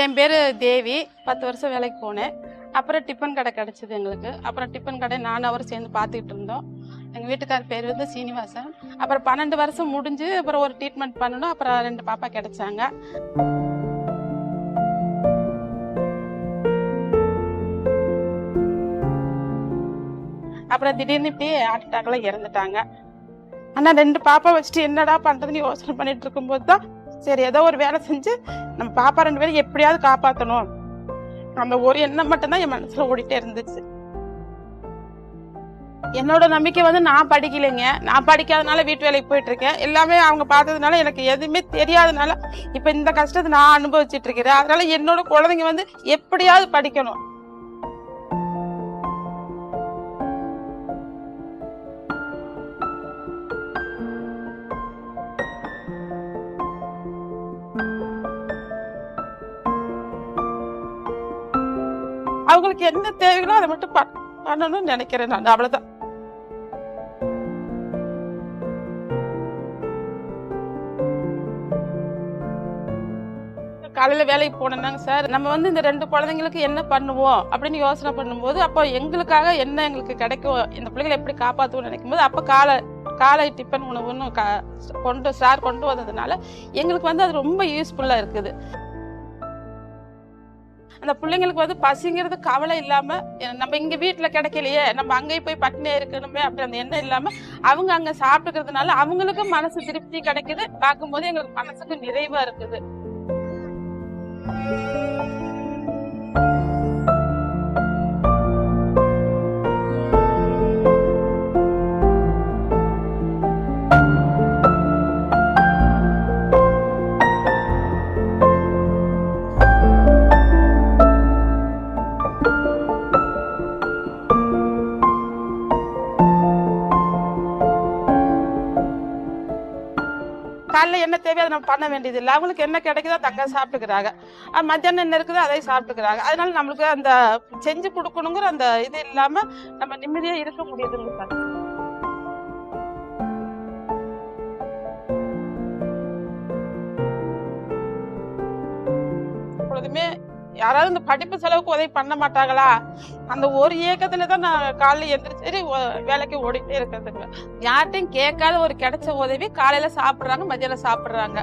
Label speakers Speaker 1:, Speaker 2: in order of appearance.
Speaker 1: என் பேர் தேவி. 10 வருஷம் வேலைக்கு போனேன். அப்புறம் டிஃபன் கடை கிடச்சிது எங்களுக்கு. அப்புறம் டிஃபன் கடை நானும் அவரும் சேர்ந்து பார்த்துக்கிட்டு இருந்தோம். எங்கள் வீட்டுக்கார் பேர் வந்து சீனிவாசன். அப்புறம் 12 வருஷம் முடிஞ்சு அப்புறம் ஒரு ட்ரீட்மெண்ட் பண்ணணும். அப்புறம் 2 பாப்பா கிடைச்சாங்க. அப்புறம் திடீர்னு இப்படி ஹார்ட் அட்டாக்ல இறந்துட்டாங்க. ஆனால் 2 பாப்பா வச்சுட்டு என்னடா பண்ணுறதுன்னு யோசனை பண்ணிட்டு இருக்கும்போது தான் சரி ஏதோ ஒரு வேலை செஞ்சு நம்ம பாப்பா 2 பேரும் எப்படியாவது காப்பாற்றணும், அந்த ஒரு எண்ணம் மட்டும்தான் என் மனசுல ஓடிட்டே இருந்துச்சு. என்னோட நம்பிக்கை வந்து நான் படிக்கலைங்க. நான் படிக்காதனால வீட்டு வேலைக்கு போயிட்டு இருக்கேன். எல்லாமே அவங்க பார்த்ததுனால எனக்கு எதுவுமே தெரியாதனால இப்ப இந்த கஷ்டத்தை நான் அனுபவிச்சுட்டு இருக்கிறேன். அதனால என்னோட குழந்தைங்க வந்து எப்படியாவது படிக்கணும். அவங்களுக்கு என்ன தேவைகளோ அதை மட்டும் பண்ணணும்னு நினைக்கிறேன் நான். அவ்வளவுதான். காலையில வேலைக்கு போனேன்னாங்க சார், நம்ம வந்து இந்த 2 குழந்தைங்களுக்கு என்ன பண்ணுவோம் அப்படின்னு யோசனை பண்ணும்போது அப்போ எங்களுக்காக என்ன எங்களுக்கு கிடைக்கும், இந்த பிள்ளைகளை எப்படி காப்பாற்றுவோம்னு நினைக்கும் போது அப்போ காலை டிஃபன் உணவுன்னு சார் கொண்டு வந்ததுனால எங்களுக்கு வந்து அது ரொம்ப யூஸ்ஃபுல்லா இருக்குது. அந்த பிள்ளைங்களுக்கு வந்து பசிங்கிறது கவலை இல்லாம நம்ம இங்க வீட்டுல கிடைக்கலையே, நம்ம அங்கேயும் போய் பட்டினியா இருக்கணுமே அப்படி அந்த எண்ணம் இல்லாம அவங்க அங்க சாப்பிட்டுக்கிறதுனால அவங்களுக்கும் மனசு திருப்தி கிடைக்குது. பார்க்கும்போது எங்களுக்கு மனசுக்கு நிறைவா இருக்குது. காலைல என்ன தேவையோ அதை நம்ம பண்ண வேண்டியது இல்லை. அவங்களுக்கு என்ன கிடைக்குதோ தங்க சாப்பிட்டுக்கிறாங்க. மத்தியானம் என்ன இருக்குதோ அதை சாப்பிட்டுக்கிறாங்க. அதனால நம்மளுக்கு அந்த செஞ்சு கொடுக்கணுங்கிற அந்த இது இல்லாம நம்ம நிம்மதியா இருக்க முடியுதுங்க சார். எப்பொழுதுமே யாராவது இந்த படிப்பு செலவுக்கு உதவி பண்ண மாட்டாங்களா, அந்த ஒரு ஏக்கத்துலதான் நான் காலையில எந்திரிச்சு வேலைக்கு ஓடிட்டே இருக்கிறதுங்க. யார்ட்டையும் கேட்காத ஒரு கிடைச்ச உதவி காலையில சாப்பிடுறாங்க, மத்தியானம் சாப்பிடுறாங்க.